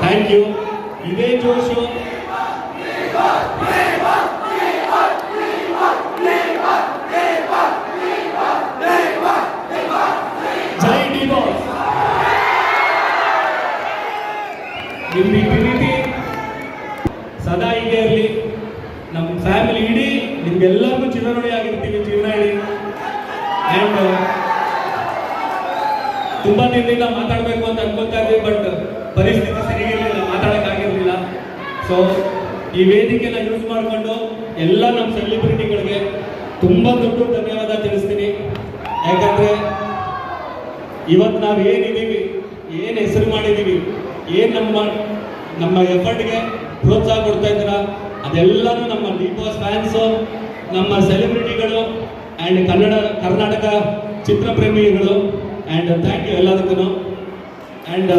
Thank you. ಇದೇ ಜೋಶು ಜೈ D boss. ನಿಮ್ಮ ಈ ಪ್ರೀತಿ ಸದಾ ಹೀಗೆ ಇರಲಿ. ನಮ್ಮ ಫ್ಯಾಮಿಲಿ ಇಡೀ ನಿಮ್ಗೆಲ್ಲರಿಗೂ ಚಿರಋಣಿ ಆಗಿರ್ತೀವಿ ಜೀವನ ಇಡೀ. ಆ್ಯಂಡ್ ತುಂಬಾ ದಿನದಿಂದ ಮಾತಾಡಬೇಕು ಅಂತ ಅನ್ಕೊತಾ ಇದ್ವಿ, ಬಟ್ ಪರಿಸ್ಥಿತಿ ಸರಿಗಿರಲಿಲ್ಲ, ಮಾತಾಡೋಕ್ಕಾಗಿರಲಿಲ್ಲ. ಸೊ ಈ ವೇದಿಕೆನ ಯೂಸ್ ಮಾಡಿಕೊಂಡು ಎಲ್ಲ ನಮ್ಮ ಸೆಲೆಬ್ರಿಟಿಗಳಿಗೆ ತುಂಬ ದೊಡ್ಡ ಧನ್ಯವಾದ ತಿಳಿಸ್ತೀನಿ. ಯಾಕಂದರೆ ಇವತ್ತು ನಾವು ಏನಿದ್ದೀವಿ, ಏನು ಹೆಸರು ಮಾಡಿದ್ದೀವಿ, ಏನು ನಮ್ಮ ಎಫರ್ಟ್ಗೆ ಪ್ರೋತ್ಸಾಹ ಕೊಡ್ತಾ ಇದ್ದೀರಾ, ಅದೆಲ್ಲನೂ ನಮ್ಮ ಡಿ ಬಾಸ್ ಫ್ಯಾನ್ಸು, ನಮ್ಮ ಸೆಲೆಬ್ರಿಟಿಗಳು ಆ್ಯಂಡ್ ಕರ್ನಾಟಕ ಚಿತ್ರಪ್ರೇಮಿಗಳು. ಆ್ಯಂಡ್ ಥ್ಯಾಂಕ್ ಯು ಎಲ್ಲದಕ್ಕೂ. ಆ್ಯಂಡ್